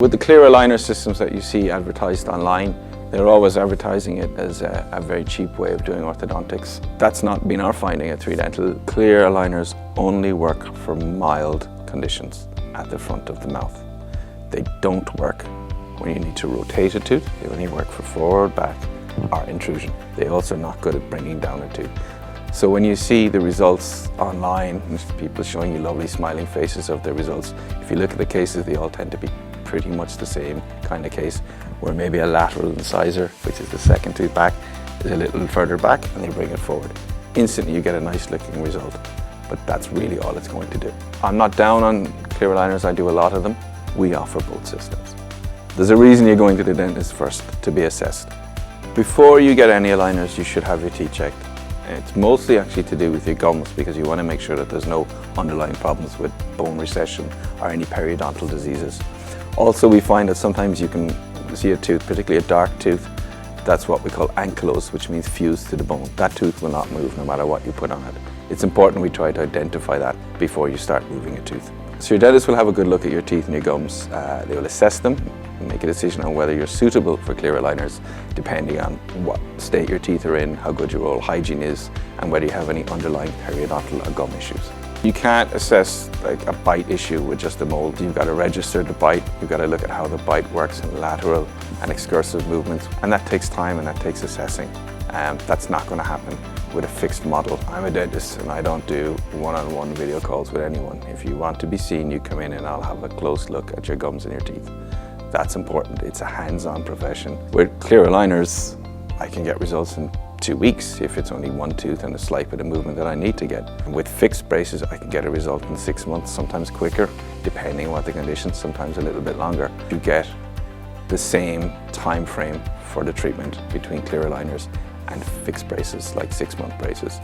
With the clear aligner systems that you see advertised online, they're always advertising it as a very cheap way of doing orthodontics. That's not been our finding at 3Dental. Clear aligners only work for mild conditions at the front of the mouth. They don't work when you need to rotate a tooth. They only work for forward, back, or intrusion. They also are not good at bringing down a tooth. So when you see the results online, people showing you lovely smiling faces of their results, if you look at the cases, they all tend to be pretty much the same kind of case, where maybe a lateral incisor, which is the second tooth back, is a little further back and they bring it forward. Instantly you get a nice looking result, but that's really all it's going to do. I'm not down on clear aligners, I do a lot of them. We offer both systems. There's a reason you're going to the dentist first, to be assessed. Before you get any aligners, you should have your teeth checked. It's mostly actually to do with your gums, because you want to make sure that there's no underlying problems with bone recession or any periodontal diseases. Also, we find that sometimes you can see a tooth, particularly a dark tooth, that's what we call ankylosed, which means fused to the bone. That tooth will not move no matter what you put on it. It's important we try to identify that before you start moving a tooth. So your dentist will have a good look at your teeth and your gums. They will assess them and make a decision on whether you're suitable for clear aligners, depending on what state your teeth are in, how good your oral hygiene is, and whether you have any underlying periodontal or gum issues. You can't assess like a bite issue with just a mold. You've got to register the bite. You've got to look at how the bite works in lateral and excursive movements, and that takes time and that takes assessing. That's not going to happen with a fixed model. I'm a dentist and I don't do one-on-one video calls with anyone. If you want to be seen, you come in and I'll have a close look at your gums and your teeth. That's important. It's a hands-on profession. With clear aligners, I can get results in 2 weeks if it's only one tooth and a slight bit of movement that I need to get. And with fixed braces, I can get a result in 6 months, sometimes quicker, depending on what the conditions, sometimes a little bit longer. You get the same time frame for the treatment between clear aligners and fixed braces, like 6-month braces.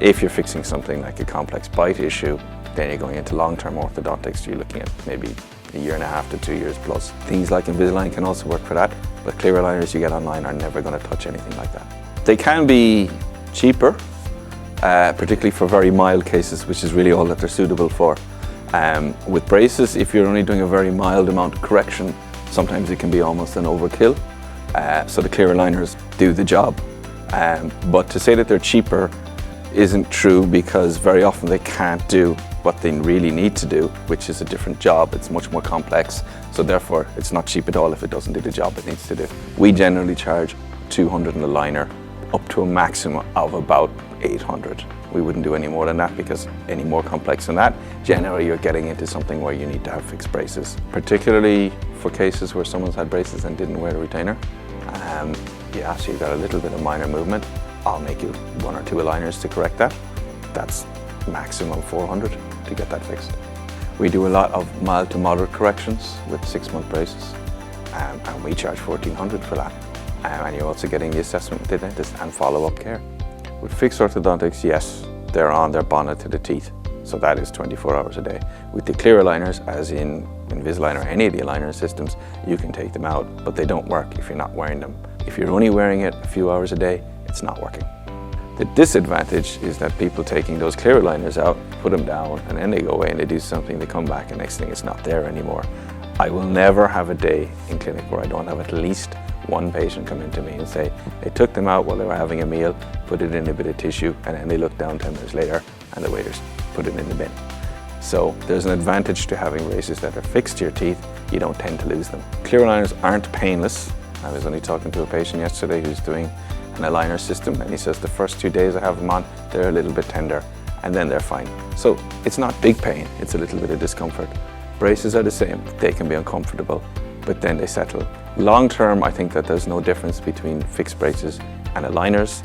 If you're fixing something like a complex bite issue, then you're going into long-term orthodontics. You're looking at maybe 1.5 to 2 years plus. Things like Invisalign can also work for that, but clear aligners you get online are never going to touch anything like that. They can be cheaper, particularly for very mild cases, which is really all that they're suitable for. With braces, if you're only doing a very mild amount of correction, sometimes it can be almost an overkill. So the clear aligners do the job. But to say that they're cheaper isn't true, because very often they can't do what they really need to do, which is a different job. It's much more complex, so therefore it's not cheap at all if it doesn't do the job it needs to do. We generally charge $200 an aligner, up to a maximum of about 800. We wouldn't do any more than that, because any more complex than that, generally you're getting into something where you need to have fixed braces. Particularly for cases where someone's had braces and didn't wear a retainer. Yeah, so you've got a little bit of minor movement. I'll make you 1 or 2 aligners to correct that. That's maximum 400 to get that fixed. We do a lot of mild to moderate corrections with 6-month braces, and we charge $1,400 for that. And you're also getting the assessment with the dentist and follow-up care. With fixed orthodontics, yes, they're on, they're bonded to the teeth, so that is 24 hours a day. With the clear aligners, as in Invisalign or any of the aligner systems, you can take them out, but they don't work if you're not wearing them. If you're only wearing it a few hours a day, it's not working. The disadvantage is that people taking those clear aligners out, put them down, and then they go away and they do something, they come back, and next thing it's not there anymore. I will never have a day in clinic where I don't have at least one patient come into me and say they took them out while they were having a meal, put it in a bit of tissue, and then they looked down 10 minutes later and the waiters put it in the bin. So there's an advantage to having braces that are fixed to your teeth. You don't tend to lose them. Clear aligners aren't painless. I was only talking to a patient yesterday who's doing an aligner system, and he says the first 2 days I have them on, they're a little bit tender, and then they're fine. So it's not big pain, it's a little bit of discomfort. Braces are the same. They can be uncomfortable, but then they settle. Long term, I think that there's no difference between fixed braces and aligners.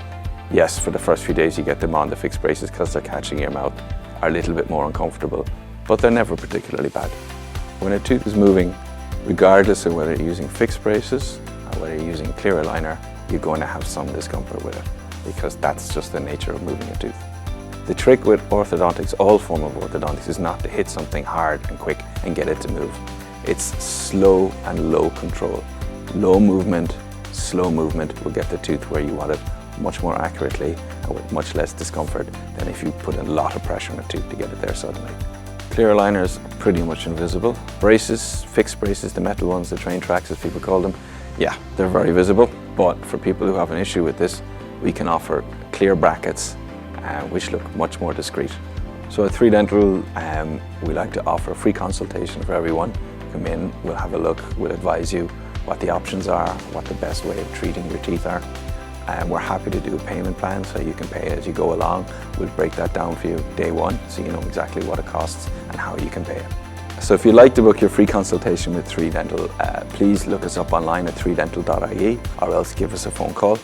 Yes, for the first few days you get them on, the fixed braces, because they're catching your mouth, are a little bit more uncomfortable, but they're never particularly bad. When a tooth is moving, regardless of whether you're using fixed braces or whether you're using clear aligner, you're going to have some discomfort with it, because that's just the nature of moving a tooth. The trick with orthodontics, all form of orthodontics, is not to hit something hard and quick and get it to move. It's slow and low control. Low movement, slow movement will get the tooth where you want it much more accurately and with much less discomfort than if you put a lot of pressure on a tooth to get it there suddenly. Clear aligners are pretty much invisible. Braces, fixed braces, the metal ones, the train tracks as people call them, yeah, they're very visible. But for people who have an issue with this, we can offer clear brackets which look much more discreet. So at 3Dental, we like to offer a free consultation for everyone. Come in, we'll have a look, we'll advise you what the options are, what the best way of treating your teeth are. We're happy to do a payment plan so you can pay as you go along. We'll break that down for you day one so you know exactly what it costs and how you can pay it. So if you'd like to book your free consultation with 3Dental, please look us up online at 3dental.ie or else give us a phone call.